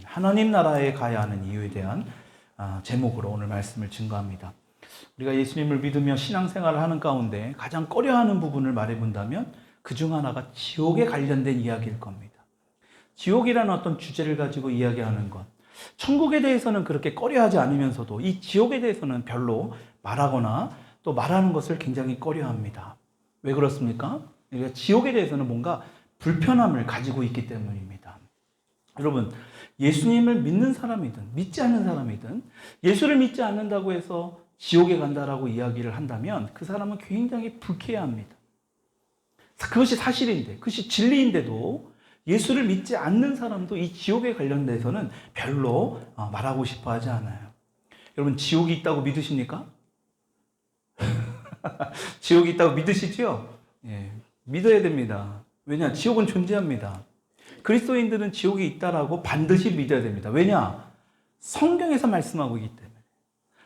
하나님 나라에 가야 하는 이유에 대한 제목으로 오늘 말씀을 증거합니다. 우리가 예수님을 믿으며 신앙생활을 하는 가운데 가장 꺼려하는 부분을 말해본다면 그중 하나가 지옥에 관련된 이야기일 겁니다. 지옥이라는 어떤 주제를 가지고 이야기하는 것, 천국에 대해서는 그렇게 꺼려하지 않으면서도 이 지옥에 대해서는 별로 말하거나 또 말하는 것을 굉장히 꺼려합니다. 왜 그렇습니까? 우리가 지옥에 대해서는 뭔가 불편함을 가지고 있기 때문입니다. 여러분, 예수님을 믿는 사람이든 믿지 않는 사람이든 예수를 믿지 않는다고 해서 지옥에 간다라고 이야기를 한다면 그 사람은 굉장히 불쾌해합니다. 그것이 사실인데, 그것이 진리인데도 예수를 믿지 않는 사람도 이 지옥에 관련돼서는 별로 말하고 싶어 하지 않아요. 여러분, 지옥이 있다고 믿으십니까? 지옥이 있다고 믿으시죠? 예, 믿어야 됩니다. 왜냐? 지옥은 존재합니다. 그리스도인들은 지옥이 있다라고 반드시 믿어야 됩니다. 왜냐? 성경에서 말씀하고 있기 때문에.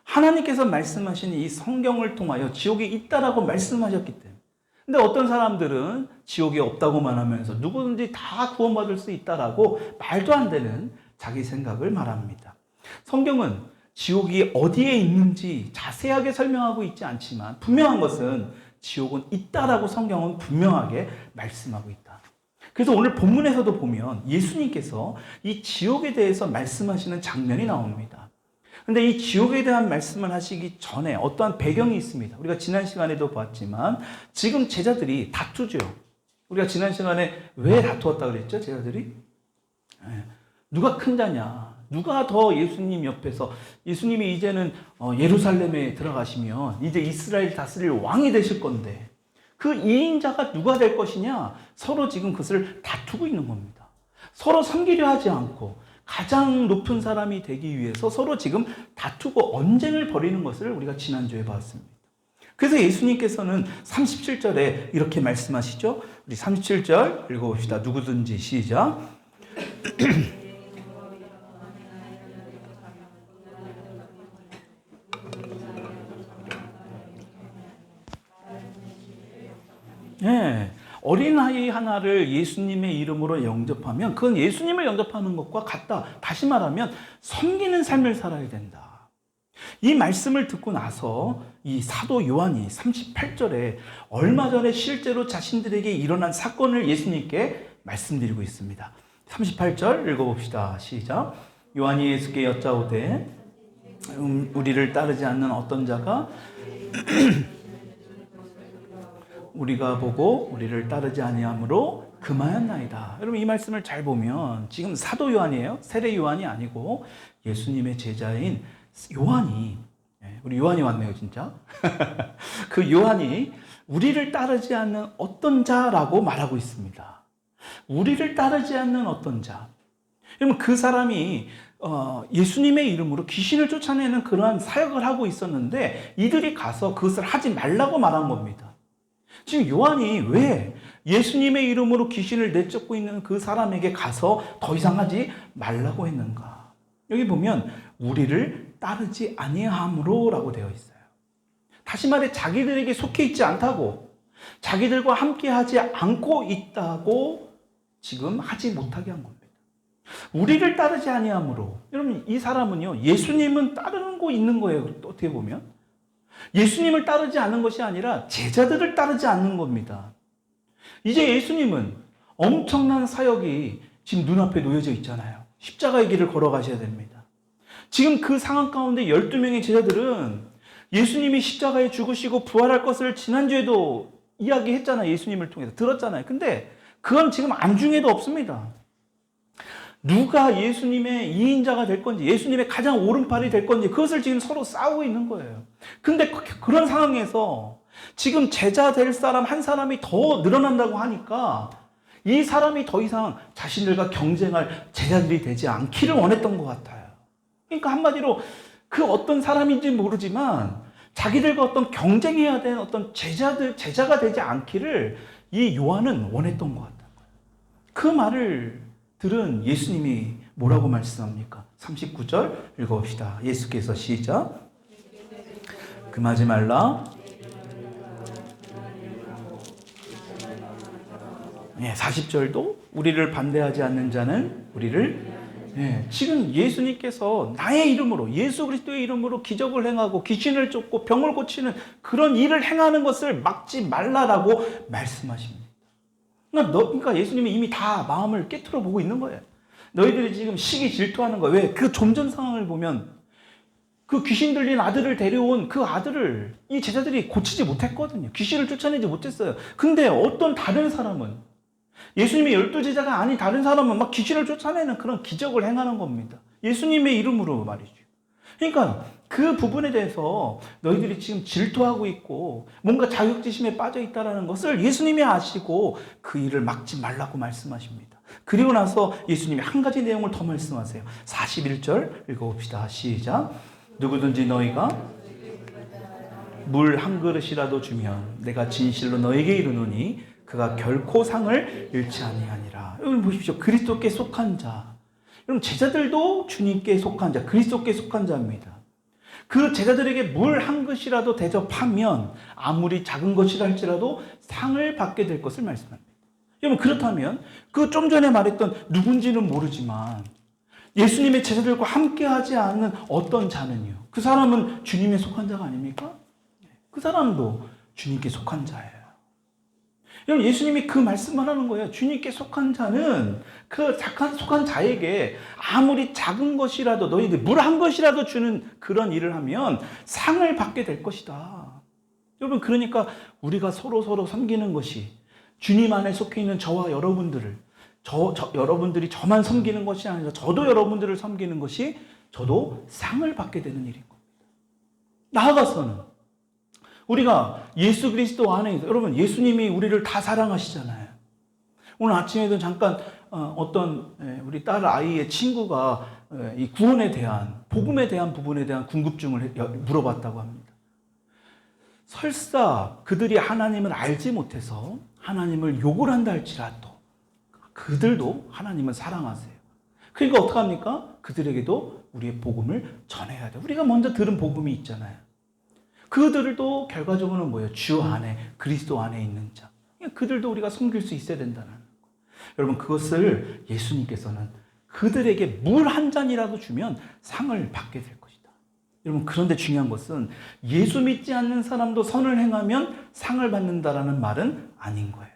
하나님께서 말씀하신 이 성경을 통하여 지옥이 있다라고 말씀하셨기 때문에. 근데 어떤 사람들은 지옥이 없다고만 하면서 누구든지 다 구원받을 수 있다라고 말도 안 되는 자기 생각을 말합니다. 성경은 지옥이 어디에 있는지 자세하게 설명하고 있지 않지만 분명한 것은 지옥은 있다라고 성경은 분명하게 말씀하고 있다. 그래서 오늘 본문에서도 보면 예수님께서 이 지옥에 대해서 말씀하시는 장면이 나옵니다. 근데 이 지옥에 대한 말씀을 하시기 전에 어떠한 배경이 있습니다. 우리가 지난 시간에도 봤지만 지금 제자들이 다투죠. 우리가 지난 시간에 왜 다투었다 그랬죠? 제자들이? 누가 큰 자냐? 누가 더 예수님 옆에서 예수님이 이제는 예루살렘에 들어가시면 이제 이스라엘 다스릴 왕이 되실 건데 그 2인자가 누가 될 것이냐? 서로 지금 그것을 다투고 있는 겁니다. 서로 섬기려 하지 않고 가장 높은 사람이 되기 위해서 서로 지금 다투고 언쟁을 벌이는 것을 우리가 지난주에 봤습니다. 그래서 예수님께서는 37절에 이렇게 말씀하시죠. 우리 37절 읽어봅시다. 누구든지 시작. 네, 어린아이 하나를 예수님의 이름으로 영접하면 그건 예수님을 영접하는 것과 같다. 다시 말하면 섬기는 삶을 살아야 된다. 이 말씀을 듣고 나서 이 사도 요한이 38절에 얼마 전에 실제로 자신들에게 일어난 사건을 예수님께 말씀드리고 있습니다. 38절 읽어봅시다. 시작. 요한이 예수께 여짜오되 우리를 따르지 않는 어떤 자가 우리가 보고 우리를 따르지 아니함으로 금하였나이다. 여러분, 이 말씀을 잘 보면 지금 사도 요한이에요. 세례 요한이 아니고 예수님의 제자인 요한이, 우리 요한이 왔네요 진짜. 그 요한이 우리를 따르지 않는 어떤 자라고 말하고 있습니다. 우리를 따르지 않는 어떤 자. 여러분, 그 사람이 예수님의 이름으로 귀신을 쫓아내는 그러한 사역을 하고 있었는데 이들이 가서 그것을 하지 말라고 말한 겁니다. 지금 요한이 왜 예수님의 이름으로 귀신을 내쫓고 있는 그 사람에게 가서 더 이상 하지 말라고 했는가? 여기 보면 우리를 따르지 아니함으로 라고 되어 있어요. 다시 말해 자기들에게 속해 있지 않다고, 자기들과 함께 하지 않고 있다고 지금 하지 못하게 한 겁니다. 우리를 따르지 아니함으로. 여러분, 이 사람은요, 예수님은 따르고 있는 거예요. 어떻게 보면 예수님을 따르지 않는 것이 아니라 제자들을 따르지 않는 겁니다. 이제 예수님은 엄청난 사역이 지금 눈앞에 놓여져 있잖아요. 십자가의 길을 걸어가셔야 됩니다. 지금 그 상황 가운데 12명의 제자들은 예수님이 십자가에 죽으시고 부활할 것을 지난주에도 이야기했잖아요. 예수님을 통해서 들었잖아요. 근데 그건 지금 안중에도 없습니다. 누가 예수님의 2인자가 될 건지, 예수님의 가장 오른팔이 될 건지, 그것을 지금 서로 싸우고 있는 거예요. 근데 그런 상황에서 지금 제자 될 사람 한 사람이 더 늘어난다고 하니까 이 사람이 더 이상 자신들과 경쟁할 제자들이 되지 않기를 원했던 것 같아요. 그러니까 한마디로 그 어떤 사람인지 모르지만 자기들과 어떤 경쟁해야 되는 어떤 제자가 되지 않기를 이 요한은 원했던 것 같아요. 그 말을 들은 예수님이 뭐라고 말씀합니까? 39절 읽어봅시다. 예수께서 시작. 금하지 말라. 40절도 우리를 반대하지 않는 자는 우리를 예, 지금 예수님께서 나의 이름으로, 예수 그리스도의 이름으로 기적을 행하고 귀신을 쫓고 병을 고치는 그런 일을 행하는 것을 막지 말라라고 말씀하십니다. 그러니까 예수님이 이미 다 마음을 깨트려 보고 있는 거예요. 너희들이 지금 시기 질투하는 거예요. 왜? 그 좀 전 상황을 보면 그 귀신 들린 아들을 데려온 그 아들을 이 제자들이 고치지 못했거든요. 귀신을 쫓아내지 못했어요. 근데 어떤 다른 사람은, 예수님의 12제자가 아닌 다른 사람은 막 귀신을 쫓아내는 그런 기적을 행하는 겁니다. 예수님의 이름으로 말이죠. 그러니까 그 부분에 대해서 너희들이 지금 질투하고 있고 뭔가 자격지심에 빠져 있다는 것을 예수님이 아시고 그 일을 막지 말라고 말씀하십니다. 그리고 나서 예수님이 한 가지 내용을 더 말씀하세요. 41절 읽어봅시다. 시작. 누구든지 너희가 물 한 그릇이라도 주면 내가 진실로 너에게 이르노니 그가 결코 상을 잃지 아니하니라. 여러분 보십시오. 그리스도께 속한 자. 여러분 제자들도 주님께 속한 자, 그리스도께 속한 자입니다. 그 제자들에게 물 한 그릇이라도 대접하면 아무리 작은 것이라 할지라도 상을 받게 될 것을 말씀합니다. 여러분 그렇다면 그 좀 전에 말했던 누군지는 모르지만 예수님의 제자들과 함께하지 않는 어떤 자는요. 그 사람은 주님에 속한 자가 아닙니까? 그 사람도 주님께 속한 자예요. 여러분 예수님이 그 말씀을 하는 거예요. 주님께 속한 자는 그 속한 자에게 아무리 작은 것이라도 너희들 물 한 것이라도 주는 그런 일을 하면 상을 받게 될 것이다. 여러분 그러니까 우리가 서로 섬기는 것이 주님 안에 속해 있는 저와 여러분들을 여러분들이 저만 섬기는 것이 아니라 저도 여러분들을 섬기는 것이 저도 상을 받게 되는 일인 겁니다. 나아가서는 우리가 예수 그리스도 안에 있어요. 여러분 예수님이 우리를 다 사랑하시잖아요. 오늘 아침에도 잠깐 어떤 우리 딸 아이의 친구가 이 구원에 대한 복음에 대한 부분에 대한 궁금증을 물어봤다고 합니다. 설사 그들이 하나님을 알지 못해서 하나님을 욕을 한다 할지라도 그들도 하나님을 사랑하세요. 그러니까 어떡합니까? 그들에게도 우리의 복음을 전해야 돼요. 우리가 먼저 들은 복음이 있잖아요. 그들도 결과적으로는 뭐예요? 주 안에, 그리스도 안에 있는 자. 그들도 우리가 섬길 수 있어야 된다는 거. 여러분 그것을 예수님께서는 그들에게 물 한 잔이라도 주면 상을 받게 될 것이다. 여러분 그런데 중요한 것은 예수 믿지 않는 사람도 선을 행하면 상을 받는다라는 말은 아닌 거예요.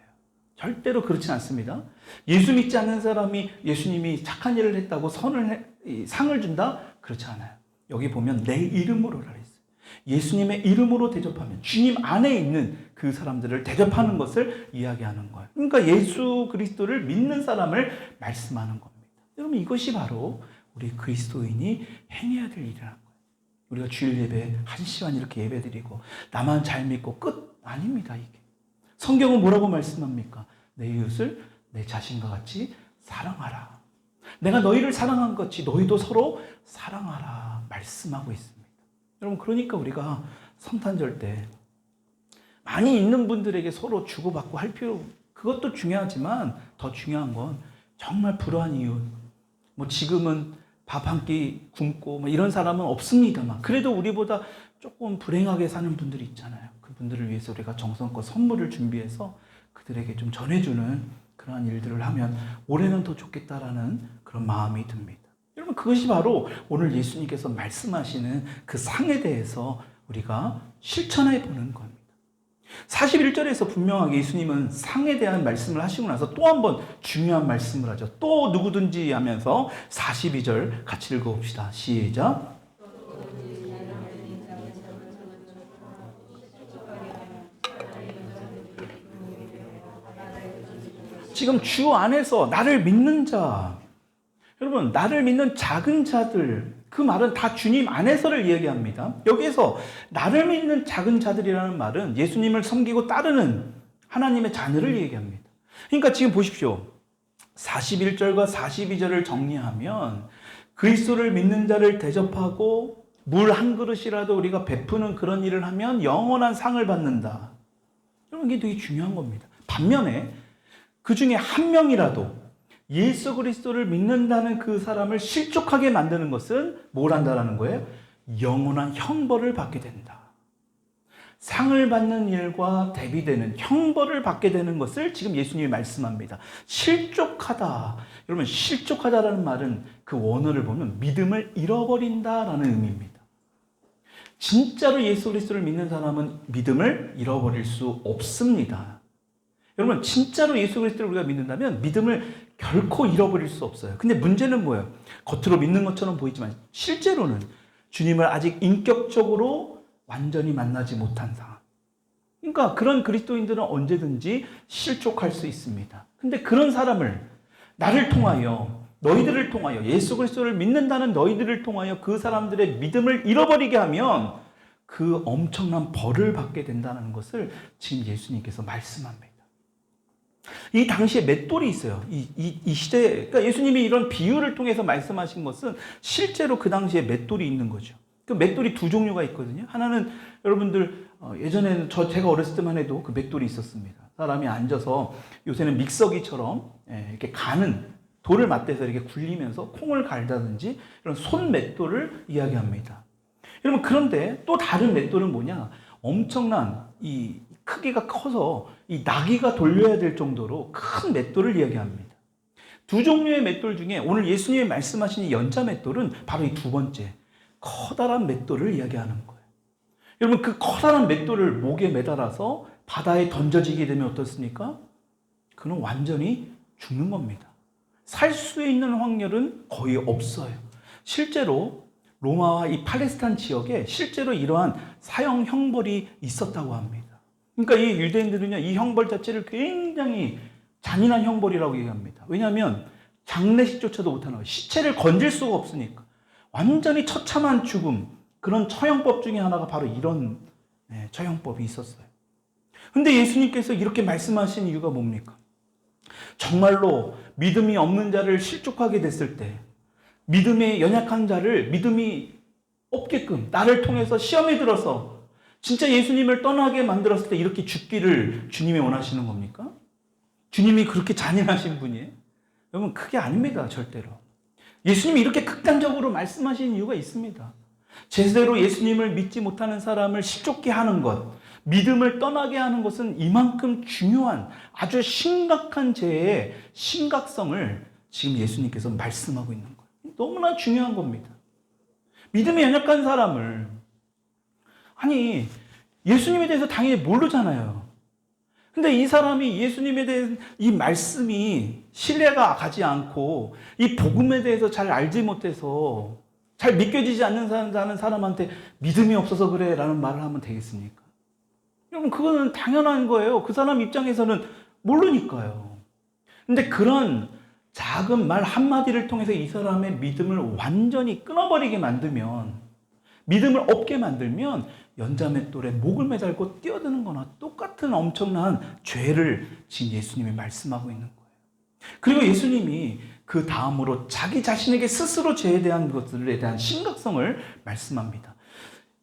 절대로 그렇진 않습니다. 예수 믿지 않는 사람이 예수님이 착한 일을 했다고 상을 준다? 그렇지 않아요. 여기 보면 내 이름으로라 했어요. 예수님의 이름으로 대접하면 주님 안에 있는 그 사람들을 대접하는 것을 이야기하는 거예요. 그러니까 예수 그리스도를 믿는 사람을 말씀하는 겁니다. 여러분 이것이 바로 우리 그리스도인이 행해야 될 일이라는 거예요. 우리가 주일 예배 1시간 이렇게 예배드리고 나만 잘 믿고 끝 아닙니다. 이게 성경은 뭐라고 말씀합니까? 내 이웃을 내 자신과 같이 사랑하라. 내가 너희를 사랑한 것 같이 너희도 서로 사랑하라 말씀하고 있습니다. 여러분 그러니까 우리가 성탄절 때 많이 있는 분들에게 서로 주고받고 할 필요, 그것도 중요하지만 더 중요한 건 정말 불우한 이웃, 뭐 지금은 밥 한 끼 굶고 뭐 이런 사람은 없습니다만 그래도 우리보다 조금 불행하게 사는 분들이 있잖아요. 그분들을 위해서 우리가 정성껏 선물을 준비해서 그들에게 좀 전해주는 그러한 일들을 하면 올해는 더 좋겠다라는 그런 마음이 듭니다. 여러분 그것이 바로 오늘 예수님께서 말씀하시는 그 상에 대해서 우리가 실천해 보는 겁니다. 41절에서 분명하게 예수님은 상에 대한 말씀을 하시고 나서 또 한 번 중요한 말씀을 하죠. 또 누구든지 하면서 42절 같이 읽어봅시다. 시작. 지금 주 안에서 나를 믿는 자, 여러분 나를 믿는 작은 자들, 그 말은 다 주님 안에서를 이야기합니다. 여기에서 나를 믿는 작은 자들이라는 말은 예수님을 섬기고 따르는 하나님의 자녀를 얘기합니다. 그러니까 지금 보십시오. 41절과 42절을 정리하면 그리스도를 믿는 자를 대접하고 물 한 그릇이라도 우리가 베푸는 그런 일을 하면 영원한 상을 받는다. 여러분 이게 되게 중요한 겁니다. 반면에 그 중에 한 명이라도 예수 그리스도를 믿는다는 그 사람을 실족하게 만드는 것은 뭘 한다라는 거예요? 영원한 형벌을 받게 된다. 상을 받는 일과 대비되는 형벌을 받게 되는 것을 지금 예수님이 말씀합니다. 실족하다. 여러분, 실족하다라는 말은 그 원어를 보면 믿음을 잃어버린다라는 의미입니다. 진짜로 예수 그리스도를 믿는 사람은 믿음을 잃어버릴 수 없습니다. 여러분, 진짜로 예수 그리스도를 우리가 믿는다면 믿음을 결코 잃어버릴 수 없어요. 근데 문제는 뭐예요? 겉으로 믿는 것처럼 보이지만 실제로는 주님을 아직 인격적으로 완전히 만나지 못한 상황. 그러니까 그런 그리스도인들은 언제든지 실족할 수 있습니다. 근데 그런 사람을 나를 통하여, 너희들을 통하여, 예수 그리스도를 믿는다는 너희들을 통하여 그 사람들의 믿음을 잃어버리게 하면 그 엄청난 벌을 받게 된다는 것을 지금 예수님께서 말씀합니다. 이 당시에 맷돌이 있어요. 이 시대에, 그러니까 예수님이 이런 비유를 통해서 말씀하신 것은 실제로 그 당시에 맷돌이 있는 거죠. 그 맷돌이 두 종류가 있거든요. 하나는 여러분들 예전에는 제가 어렸을 때만 해도 그 맷돌이 있었습니다. 사람이 앉아서, 요새는 믹서기처럼 이렇게 가는 돌을 맞대서 이렇게 굴리면서 콩을 갈다든지 이런 손 맷돌을 이야기합니다. 여러분, 그런데 또 다른 맷돌은 뭐냐? 엄청난 이 크기가 커서 이 나귀가 돌려야 될 정도로 큰 맷돌을 이야기합니다. 두 종류의 맷돌 중에 오늘 예수님이 말씀하신 이 연자 맷돌은 바로 이 두 번째 커다란 맷돌을 이야기하는 거예요. 여러분, 그 커다란 맷돌을 목에 매달아서 바다에 던져지게 되면 어떻습니까? 그는 완전히 죽는 겁니다. 살 수 있는 확률은 거의 없어요. 실제로 로마와 이 팔레스타인 지역에 실제로 이러한 사형 형벌이 있었다고 합니다. 그러니까 이 유대인들은요, 이 형벌 자체를 굉장히 잔인한 형벌이라고 얘기합니다. 왜냐하면 장례식조차도 못하는 거예요. 시체를 건질 수가 없으니까. 완전히 처참한 죽음, 그런 처형법 중에 하나가 바로 이런 처형법이 있었어요. 근데 예수님께서 이렇게 말씀하신 이유가 뭡니까? 정말로 믿음이 없는 자를 실족하게 됐을 때, 믿음에 연약한 자를 믿음이 없게끔 나를 통해서 시험에 들어서 진짜 예수님을 떠나게 만들었을 때 이렇게 죽기를 주님이 원하시는 겁니까? 주님이 그렇게 잔인하신 분이에요? 여러분, 그게 아닙니다. 절대로. 예수님이 이렇게 극단적으로 말씀하신 이유가 있습니다. 제대로 예수님을 믿지 못하는 사람을 실족케 하는 것, 믿음을 떠나게 하는 것은 이만큼 중요한 아주 심각한 죄의 심각성을 지금 예수님께서 말씀하고 있는 거예요. 너무나 중요한 겁니다. 믿음이 연약한 사람을, 아니, 예수님에 대해서 당연히 모르잖아요. 근데 이 사람이 예수님에 대한 이 말씀이 신뢰가 가지 않고 이 복음에 대해서 잘 알지 못해서 잘 믿겨지지 않는 사람한테 믿음이 없어서 그래 라는 말을 하면 되겠습니까? 여러분, 그거는 당연한 거예요. 그 사람 입장에서는 모르니까요. 근데 그런 작은 말 한마디를 통해서 이 사람의 믿음을 완전히 끊어버리게 만들면, 믿음을 없게 만들면 연자맷돌에 목을 매달고 뛰어드는 거나 똑같은 엄청난 죄를 지금 예수님이 말씀하고 있는 거예요. 그리고 예수님이 그 다음으로 자기 자신에게 스스로 죄에 대한 것들에 대한 심각성을 말씀합니다.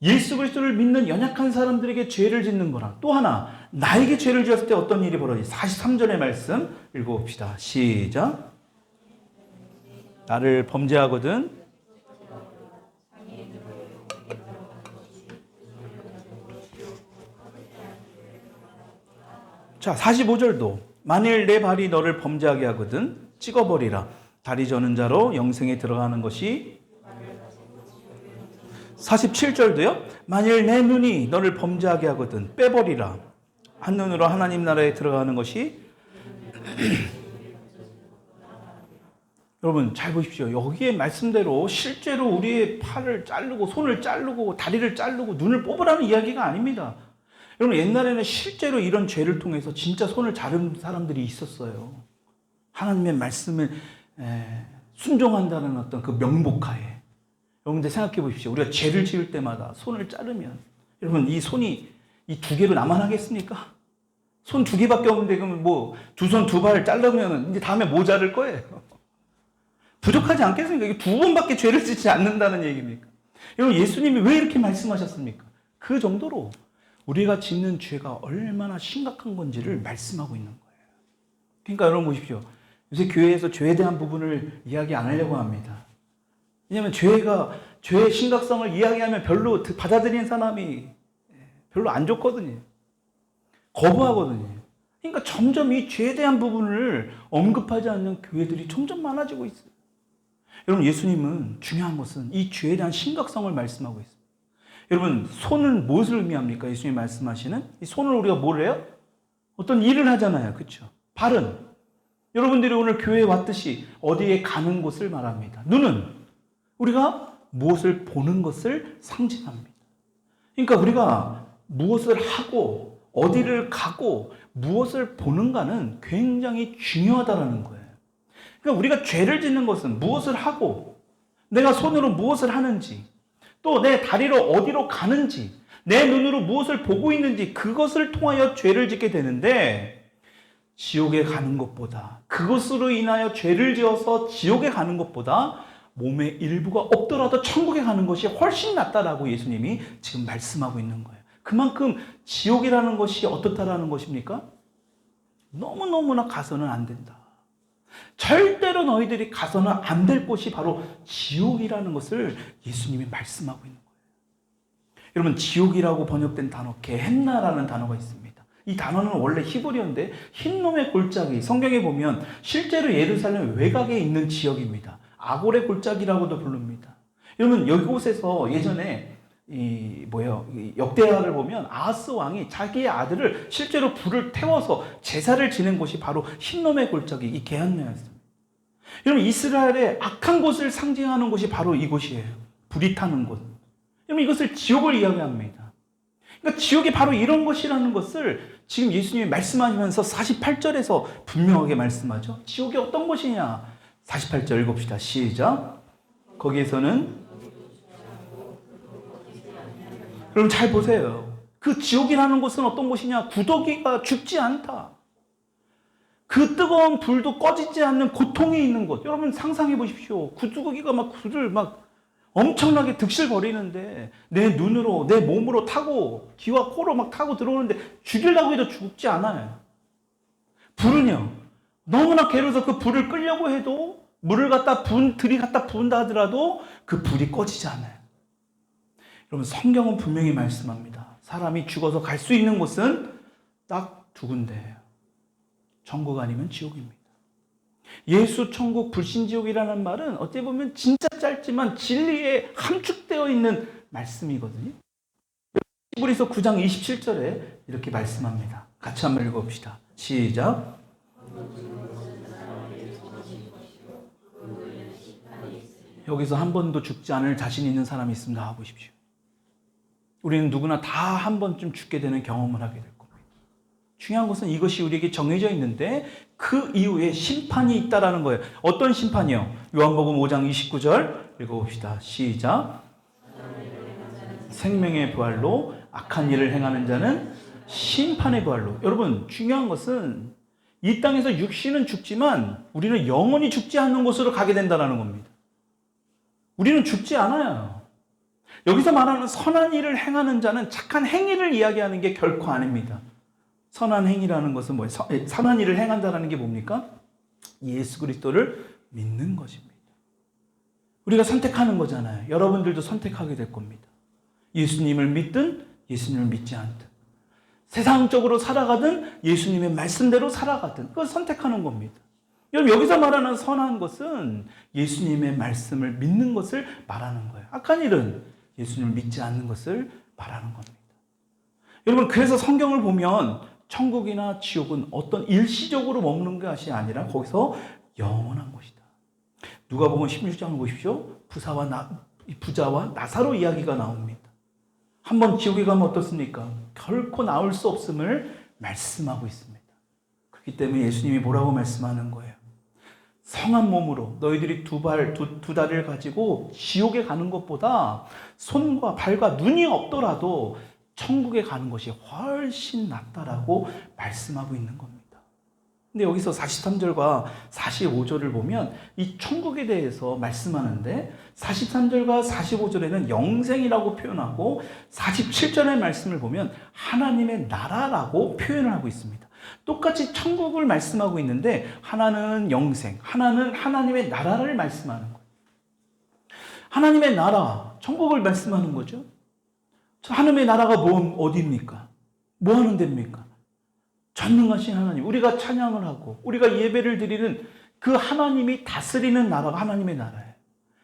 예수 그리스도를 믿는 연약한 사람들에게 죄를 짓는 거랑 또 하나, 나에게 죄를 지었을 때 어떤 일이 벌어지지? 43절의 말씀 읽어봅시다. 시작. 나를 범죄하거든 자, 45절도 만일 내 발이 너를 범죄하게 하거든 찍어버리라. 다리 저는 자로 영생에 들어가는 것이. 47절도요. 만일 내 눈이 너를 범죄하게 하거든 빼버리라. 한눈으로 하나님 나라에 들어가는 것이. 여러분, 잘 보십시오. 여기에 말씀대로 실제로 우리의 팔을 자르고 손을 자르고 다리를 자르고 눈을 뽑으라는 이야기가 아닙니다. 여러분, 옛날에는 실제로 이런 죄를 통해서 진짜 손을 자른 사람들이 있었어요. 하나님의 말씀을 순종한다는 어떤 그 명목하에. 여러분들 생각해 보십시오. 우리가 죄를 지을 때마다 손을 자르면, 여러분, 이 손이 이 두 개로 남아나겠습니까? 손 두 개밖에 없는데 그러면 뭐 두 손 두 발 자르면 이제 다음에 뭐 자를 거예요? 부족하지 않겠습니까? 이게 두 번밖에 죄를 짓지 않는다는 얘기입니까? 여러분, 예수님이 왜 이렇게 말씀하셨습니까? 그 정도로 우리가 짓는 죄가 얼마나 심각한 건지를 말씀하고 있는 거예요. 그러니까 여러분 보십시오. 요새 교회에서 죄에 대한 부분을 이야기 안 하려고 합니다. 왜냐하면 죄의 심각성을 이야기하면 별로 받아들이는 사람이 별로 안 좋거든요. 거부하거든요. 그러니까 점점 이 죄에 대한 부분을 언급하지 않는 교회들이 점점 많아지고 있어요. 여러분, 예수님은 중요한 것은 이 죄에 대한 심각성을 말씀하고 있습니다. 여러분, 손은 무엇을 의미합니까? 예수님이 말씀하시는 이 손을 우리가 뭘 해요? 어떤 일을 하잖아요. 그렇죠? 발은 여러분들이 오늘 교회에 왔듯이 어디에 가는 곳을 말합니다. 눈은 우리가 무엇을 보는 것을 상징합니다. 그러니까 우리가 무엇을 하고 어디를 가고 무엇을 보는가는 굉장히 중요하다는 거예요. 그러니까 우리가 죄를 짓는 것은 무엇을 하고 내가 손으로 무엇을 하는지 또 내 다리로 어디로 가는지 내 눈으로 무엇을 보고 있는지 그것을 통하여 죄를 짓게 되는데 지옥에 가는 것보다 그것으로 인하여 죄를 지어서 지옥에 가는 것보다 몸의 일부가 없더라도 천국에 가는 것이 훨씬 낫다라고 예수님이 지금 말씀하고 있는 거예요. 그만큼 지옥이라는 것이 어떻다라는 것입니까? 너무너무나 가서는 안 된다. 절대로 너희들이 가서는 안 될 곳이 바로 지옥이라는 것을 예수님이 말씀하고 있는 거예요. 여러분, 지옥이라고 번역된 단어 게헨나라는 단어가 있습니다. 이 단어는 원래 히브리어인데 흰놈의 골짜기, 성경에 보면 실제로 예루살렘 외곽에 있는 지역입니다. 아골의 골짜기라고도 부릅니다. 여러분, 이곳에서 예전에 역대하를 보면 아하스 왕이 자기의 아들을 실제로 불을 태워서 제사를 지낸 곳이 바로 흰놈의 골짜기, 이 게헨나였습니다. 여러분, 이스라엘의 악한 곳을 상징하는 곳이 바로 이곳이에요. 불이 타는 곳. 여러분, 이것을 지옥을 이야기합니다. 그러니까 지옥이 바로 이런 것이라는 것을 지금 예수님이 말씀하시면서 48절에서 분명하게 말씀하죠. 지옥이 어떤 곳이냐? 48절 읽읍시다. 시작. 거기에서는 여러분 잘 보세요. 그 지옥이라는 곳은 어떤 곳이냐? 구더기가 죽지 않다. 그 뜨거운 불도 꺼지지 않는 고통이 있는 곳. 여러분 상상해 보십시오. 구더기가 막 불을 막 엄청나게 득실거리는데 내 눈으로 내 몸으로 타고 귀와 코로 막 타고 들어오는데 죽이려고 해도 죽지 않아요. 불은요. 너무나 괴로워서 그 불을 끄려고 해도 물을 갖다 들이 갖다 부은다 하더라도 그 불이 꺼지지 않아요. 여러분 성경은 분명히 말씀합니다. 사람이 죽어서 갈 수 있는 곳은 딱 두 군데예요. 천국 아니면 지옥입니다. 예수 천국 불신지옥이라는 말은 어찌 보면 진짜 짧지만 진리에 함축되어 있는 말씀이거든요. 히브리서 9장 27절에 이렇게 말씀합니다. 같이 한번 읽어봅시다. 시작. 여기서 한 번도 죽지 않을 자신 있는 사람이 있으면 나와보십시오. 우리는 누구나 다 한 번쯤 죽게 되는 경험을 하게 될 겁니다. 중요한 것은 이것이 우리에게 정해져 있는데 그 이후에 심판이 있다라는 거예요. 어떤 심판이요? 요한복음 5장 29절 읽어봅시다. 시작. 생명의 부활로 악한 일을 행하는 자는 심판의 부활로. 여러분 중요한 것은 이 땅에서 육신은 죽지만 우리는 영원히 죽지 않는 곳으로 가게 된다는 겁니다. 우리는 죽지 않아요. 여기서 말하는 선한 일을 행하는 자는 착한 행위를 이야기하는 게 결코 아닙니다. 선한 행위라는 것은 뭐예요? 선한 일을 행한다는 게 뭡니까? 예수 그리스도를 믿는 것입니다. 우리가 선택하는 거잖아요. 여러분들도 선택하게 될 겁니다. 예수님을 믿든 예수님을 믿지 않든 세상적으로 살아가든 예수님의 말씀대로 살아가든 그걸 선택하는 겁니다. 여러분 여기서 말하는 선한 것은 예수님의 말씀을 믿는 것을 말하는 거예요. 악한 일은 예수님을 믿지 않는 것을 말하는 겁니다. 여러분 그래서 성경을 보면 천국이나 지옥은 어떤 일시적으로 머무는 것이 아니라 거기서 영원한 곳이다. 누가복음 16장을 보십시오. 부자와 나사로 이야기가 나옵니다. 한번 지옥에 가면 어떻습니까? 결코 나올 수 없음을 말씀하고 있습니다. 그렇기 때문에 예수님이 뭐라고 말씀하는 거예요? 성한 몸으로 너희들이 두 다리를 가지고 지옥에 가는 것보다 손과 발과 눈이 없더라도 천국에 가는 것이 훨씬 낫다라고 말씀하고 있는 겁니다. 근데 여기서 43절과 45절을 보면 이 천국에 대해서 말씀하는데 43절과 45절에는 영생이라고 표현하고 47절의 말씀을 보면 하나님의 나라라고 표현을 하고 있습니다. 똑같이 천국을 말씀하고 있는데 하나는 영생, 하나는 하나님의 나라를 말씀하는 거예요. 하나님의 나라, 천국을 말씀하는 거죠. 하나님의 나라가 어디입니까? 뭐 하는 데입니까? 전능하신 하나님, 우리가 찬양을 하고 우리가 예배를 드리는 그 하나님이 다스리는 나라가 하나님의 나라예요.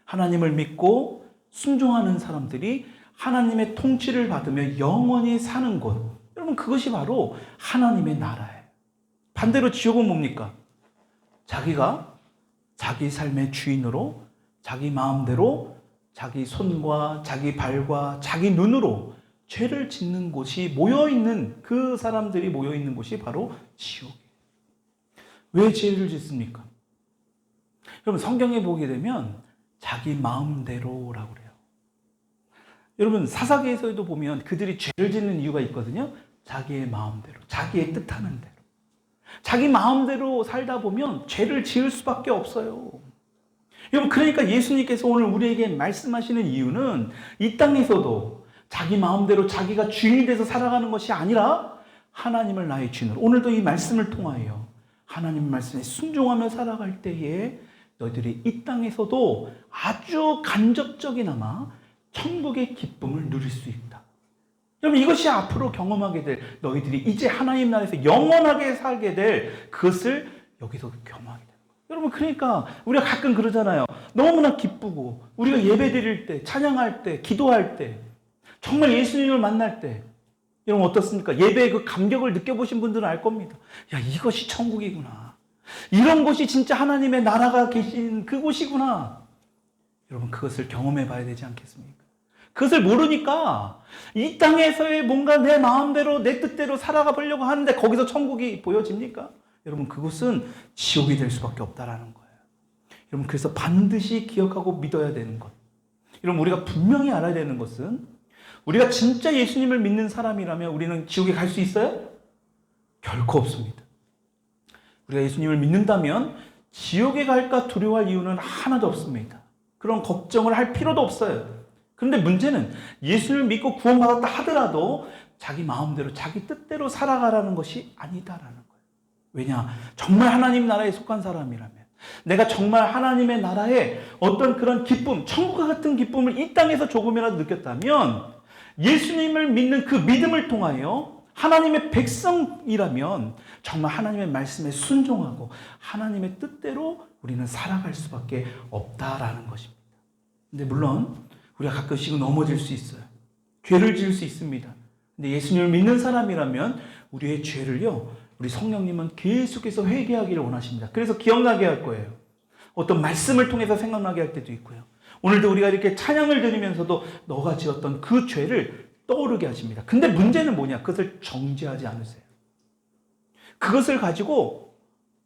하나님을 믿고 순종하는 사람들이 하나님의 통치를 받으며 영원히 사는 곳. 여러분, 그것이 바로 하나님의 나라예요. 반대로 지옥은 뭡니까? 자기가 자기 삶의 주인으로 자기 마음대로 자기 손과 자기 발과 자기 눈으로 죄를 짓는 곳이 모여있는, 그 사람들이 모여있는 곳이 바로 지옥이에요. 왜 죄를 짓습니까? 여러분, 성경에 보게 되면 자기 마음대로라고 그래요. 여러분, 사사기에서도 보면 그들이 죄를 짓는 이유가 있거든요. 자기의 마음대로, 자기의 뜻하는 대로. 자기 마음대로 살다 보면 죄를 지을 수밖에 없어요. 여러분, 그러니까 예수님께서 오늘 우리에게 말씀하시는 이유는 이 땅에서도 자기 마음대로 자기가 주인이 돼서 살아가는 것이 아니라 하나님을 나의 주인으로, 오늘도 이 말씀을 통하여 하나님 말씀에 순종하며 살아갈 때에 너희들이 이 땅에서도 아주 간접적이나마 천국의 기쁨을 누릴 수 있다. 여러분, 이것이 앞으로 경험하게 될, 너희들이 이제 하나님 나라에서 영원하게 살게 될 그것을 여기서 경험하게 돼요. 여러분, 그러니까 우리가 가끔 그러잖아요. 너무나 기쁘고 우리가 예배 드릴 때, 찬양할 때, 기도할 때, 정말 예수님을 만날 때, 여러분 어떻습니까? 예배의 그 감격을 느껴보신 분들은 알 겁니다. 야, 이것이 천국이구나. 이런 곳이 진짜 하나님의 나라가 계신 그곳이구나. 여러분, 그것을 경험해 봐야 되지 않겠습니까? 그것을 모르니까 이 땅에서의 뭔가 내 마음대로 내 뜻대로 살아가 보려고 하는데 거기서 천국이 보여집니까? 여러분, 그곳은 지옥이 될 수밖에 없다라는 거예요. 여러분, 그래서 반드시 기억하고 믿어야 되는 것. 여러분, 우리가 분명히 알아야 되는 것은, 우리가 진짜 예수님을 믿는 사람이라면 우리는 지옥에 갈 수 있어요? 결코 없습니다. 우리가 예수님을 믿는다면 지옥에 갈까 두려워할 이유는 하나도 없습니다. 그런 걱정을 할 필요도 없어요. 그런데 문제는 예수님을 믿고 구원받았다 하더라도 자기 마음대로 자기 뜻대로 살아가라는 것이 아니다라는 거예요. 왜냐? 정말 하나님 나라에 속한 사람이라면, 내가 정말 하나님의 나라에 어떤 그런 기쁨, 천국과 같은 기쁨을 이 땅에서 조금이라도 느꼈다면, 예수님을 믿는 그 믿음을 통하여 하나님의 백성이라면 정말 하나님의 말씀에 순종하고 하나님의 뜻대로 우리는 살아갈 수밖에 없다라는 것입니다. 근데 물론 우리가 가끔씩은 넘어질 수 있어요. 죄를 지을 수 있습니다. 근데 예수님을 믿는 사람이라면 우리의 죄를요, 우리 성령님은 계속해서 회개하기를 원하십니다. 그래서 기억나게 할 거예요. 어떤 말씀을 통해서 생각나게 할 때도 있고요. 오늘도 우리가 이렇게 찬양을 드리면서도 너가 지었던 그 죄를 떠오르게 하십니다. 근데 문제는 뭐냐? 그것을 정죄하지 않으세요. 그것을 가지고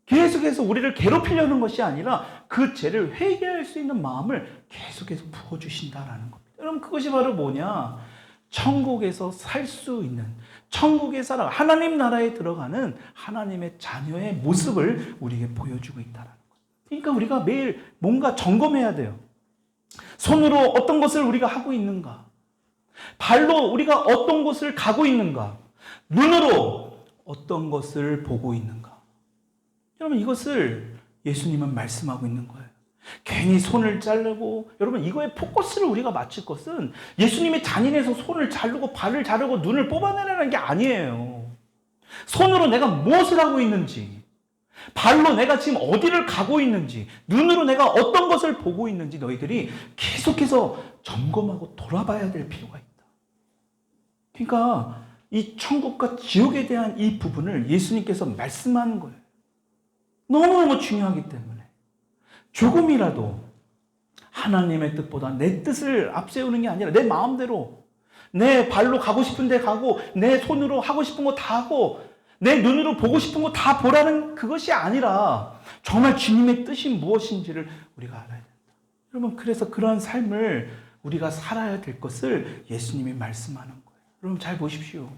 계속해서 우리를 괴롭히려는 것이 아니라 그 죄를 회개할 수 있는 마음을 계속해서 부어주신다라는 겁니다. 여러분, 그것이 바로 뭐냐? 천국에서 살 수 있는, 천국에 살아 하나님 나라에 들어가는 하나님의 자녀의 모습을 우리에게 보여주고 있다는 거예요. 그러니까 우리가 매일 뭔가 점검해야 돼요. 손으로 어떤 것을 우리가 하고 있는가? 발로 우리가 어떤 곳을 가고 있는가? 눈으로 어떤 것을 보고 있는가? 여러분, 이것을 예수님은 말씀하고 있는 거예요. 괜히 손을 자르고, 여러분, 이거에 포커스를 우리가 맞출 것은 예수님의 잔인해서 손을 자르고 발을 자르고 눈을 뽑아내라는 게 아니에요. 손으로 내가 무엇을 하고 있는지, 발로 내가 지금 어디를 가고 있는지, 눈으로 내가 어떤 것을 보고 있는지 너희들이 계속해서 점검하고 돌아봐야 될 필요가 있다. 그러니까 이 천국과 지옥에 대한 이 부분을 예수님께서 말씀하는 거예요. 너무너무 중요하기 때문에 조금이라도 하나님의 뜻보다 내 뜻을 앞세우는 게 아니라 내 마음대로, 내 발로 가고 싶은 데 가고, 내 손으로 하고 싶은 거 다 하고, 내 눈으로 보고 싶은 거 다 보라는 그것이 아니라 정말 주님의 뜻이 무엇인지를 우리가 알아야 된다. 여러분, 그래서 그러한 삶을 우리가 살아야 될 것을 예수님이 말씀하는 거예요. 여러분, 잘 보십시오.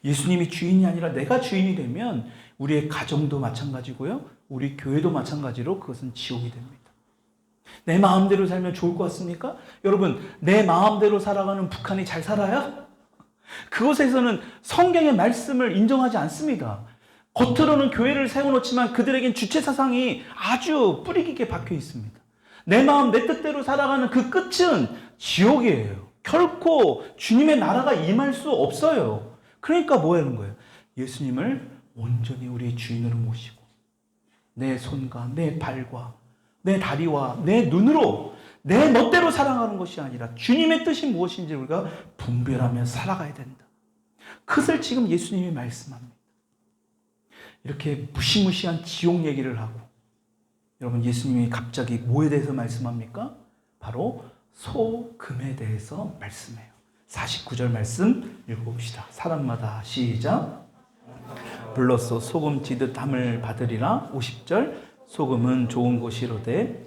예수님이 주인이 아니라 내가 주인이 되면 우리의 가정도 마찬가지고요, 우리 교회도 마찬가지로 그것은 지옥이 됩니다. 내 마음대로 살면 좋을 것 같습니까? 여러분, 내 마음대로 살아가는 북한이 잘 살아요? 그곳에서는 성경의 말씀을 인정하지 않습니다. 겉으로는 교회를 세워놓지만 그들에겐 주체 사상이 아주 뿌리 깊게 박혀 있습니다. 내 마음 내 뜻대로 살아가는 그 끝은 지옥이에요. 결코 주님의 나라가 임할 수 없어요. 그러니까 뭐 하는 거예요? 예수님을 온전히 우리의 주인으로 모시고 내 손과 내 발과 내 다리와 내 눈으로 내 멋대로 살아가는 것이 아니라 주님의 뜻이 무엇인지 우리가 분별하며 살아가야 된다. 그것을 지금 예수님이 말씀합니다. 이렇게 무시무시한 지옥 얘기를 하고 여러분 예수님이 갑자기 뭐에 대해서 말씀합니까? 바로 소금에 대해서 말씀해요. 49절 말씀 읽어봅시다. 사람마다 시작. 불로써 소금 지듯 함을 받으리라. 50절 소금은 좋은 것이로되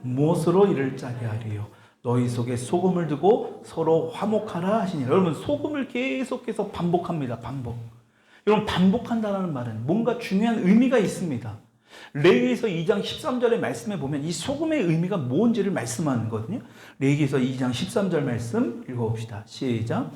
무엇으로 이를 짜게 하리요? 너희 속에 소금을 두고 서로 화목하라 하시니. 여러분 소금을 계속해서 반복합니다. 반복. 여러분 반복한다는 말은 뭔가 중요한 의미가 있습니다. 레위기서 2장 13절의 말씀에 보면 이 소금의 의미가 뭔지를 말씀하는 거거든요. 레위기서 2장 13절 말씀 읽어봅시다. 시작.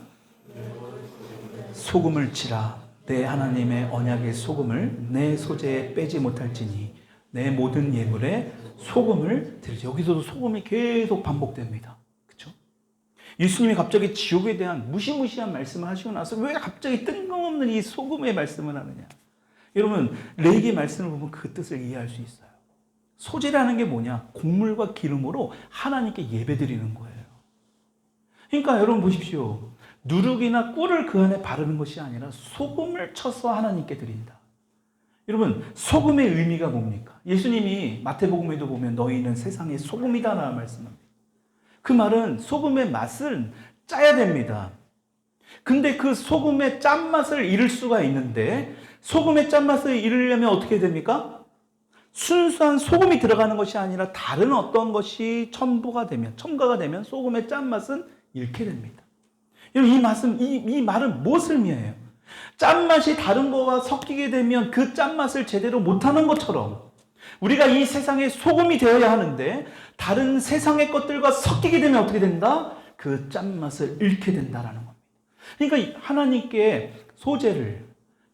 소금을 치라. 내 하나님의 언약의 소금을 내 소재에 빼지 못할지니 내 모든 예물에 소금을 드리지. 여기서도 소금이 계속 반복됩니다. 그렇죠? 예수님이 갑자기 지옥에 대한 무시무시한 말씀을 하시고 나서 왜 갑자기 뜬금없는 이 소금의 말씀을 하느냐? 여러분 레위기 말씀을 보면 그 뜻을 이해할 수 있어요. 소재라는 게 뭐냐? 곡물과 기름으로 하나님께 예배드리는 거예요. 그러니까 여러분 보십시오. 누룩이나 꿀을 그 안에 바르는 것이 아니라 소금을 쳐서 하나님께 드린다. 여러분 소금의 의미가 뭡니까? 예수님이 마태복음에도 보면 너희는 세상의 소금이다라는 말씀합니다. 그 말은 소금의 맛은 짜야 됩니다. 근데 그 소금의 짠맛을 잃을 수가 있는데 소금의 짠맛을 잃으려면 어떻게 됩니까? 순수한 소금이 들어가는 것이 아니라 다른 어떤 것이 첨가가 되면 소금의 짠맛은 잃게 됩니다. 여러분 이 말은 무엇을 의미해요? 짠맛이 다른 거와 섞이게 되면 그 짠맛을 제대로 못하는 것처럼 우리가 이 세상의 소금이 되어야 하는데 다른 세상의 것들과 섞이게 되면 어떻게 된다? 그 짠맛을 잃게 된다라는 겁니다. 그러니까 하나님께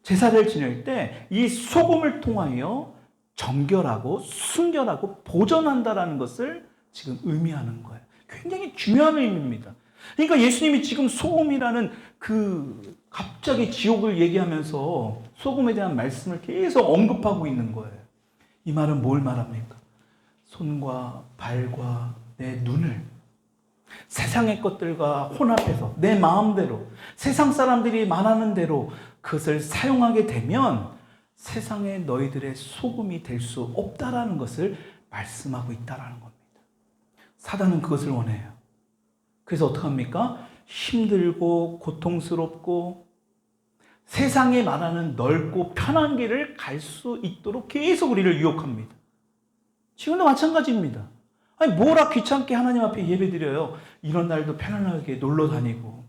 제사를 지낼 때 이 소금을 통하여 정결하고 순결하고 보존한다라는 것을 지금 의미하는 거예요. 굉장히 중요한 의미입니다. 그러니까 예수님이 지금 소금이라는 갑자기 지옥을 얘기하면서 소금에 대한 말씀을 계속 언급하고 있는 거예요. 이 말은 뭘 말합니까? 손과 발과 내 눈을 세상의 것들과 혼합해서 내 마음대로 세상 사람들이 말하는 대로 그것을 사용하게 되면 세상에 너희들의 소금이 될 수 없다라는 것을 말씀하고 있다라는 겁니다. 사단은 그것을 원해요. 그래서 어떡합니까? 힘들고 고통스럽고 세상에 말하는 넓고 편한 길을 갈 수 있도록 계속 우리를 유혹합니다. 지금도 마찬가지입니다. 아니 뭐라 귀찮게 하나님 앞에 예배드려요. 이런 날도 편안하게 놀러 다니고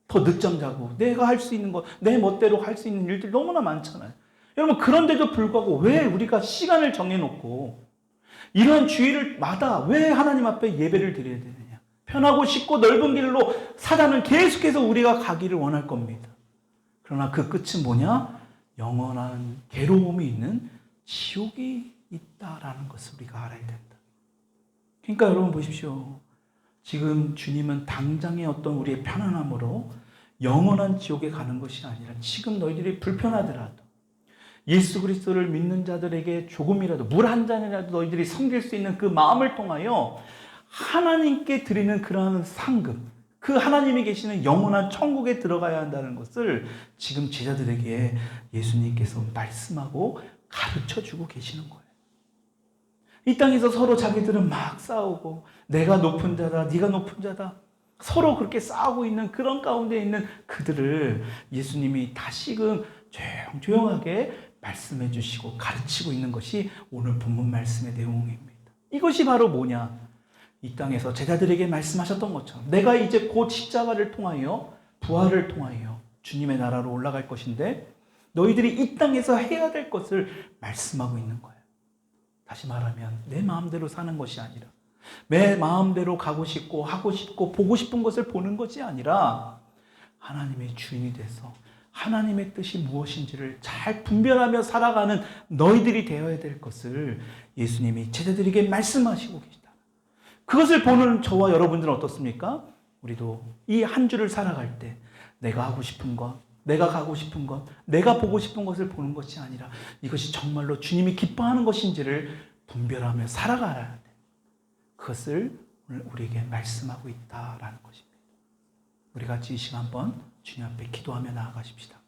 더 늦잠 자고 내가 할 수 있는 것, 내 멋대로 할 수 있는 일들 너무나 많잖아요. 여러분 그런데도 불구하고 왜 우리가 시간을 정해놓고 이런 주일마다 왜 하나님 앞에 예배를 드려야 되느냐? 편하고 쉽고 넓은 길로 사단은 계속해서 우리가 가기를 원할 겁니다. 그러나 그 끝은 뭐냐? 영원한 괴로움이 있는 지옥이 있다라는 것을 우리가 알아야 된다. 그러니까 여러분 보십시오. 지금 주님은 당장의 어떤 우리의 편안함으로 영원한 지옥에 가는 것이 아니라 지금 너희들이 불편하더라도 예수 그리스도를 믿는 자들에게 조금이라도 물 한 잔이라도 너희들이 섬길 수 있는 그 마음을 통하여 하나님께 드리는 그러한 상급, 그 하나님이 계시는 영원한 천국에 들어가야 한다는 것을 지금 제자들에게 예수님께서 말씀하고 가르쳐주고 계시는 거예요. 이 땅에서 서로 자기들은 막 싸우고 내가 높은 자다, 네가 높은 자다 서로 그렇게 싸우고 있는 그런 가운데 있는 그들을 예수님이 다시금 조용조용하게 말씀해 주시고 가르치고 있는 것이 오늘 본문 말씀의 내용입니다. 이것이 바로 뭐냐? 이 땅에서 제자들에게 말씀하셨던 것처럼 내가 이제 곧 십자가를 통하여 부활을 통하여 주님의 나라로 올라갈 것인데 너희들이 이 땅에서 해야 될 것을 말씀하고 있는 거예요. 다시 말하면 내 마음대로 사는 것이 아니라 내 마음대로 가고 싶고 하고 싶고 보고 싶은 것을 보는 것이 아니라 하나님의 주인이 돼서 하나님의 뜻이 무엇인지를 잘 분별하며 살아가는 너희들이 되어야 될 것을 예수님이 제자들에게 말씀하시고 계시다. 그것을 보는 저와 여러분들은 어떻습니까? 우리도 이 한 주를 살아갈 때 내가 하고 싶은 것, 내가 가고 싶은 것, 내가 보고 싶은 것을 보는 것이 아니라 이것이 정말로 주님이 기뻐하는 것인지를 분별하며 살아가야 돼. 그것을 오늘 우리에게 말씀하고 있다라는 것입니다. 우리 같이 이 시간 한번 주님 앞에 기도하며 나아가십시다.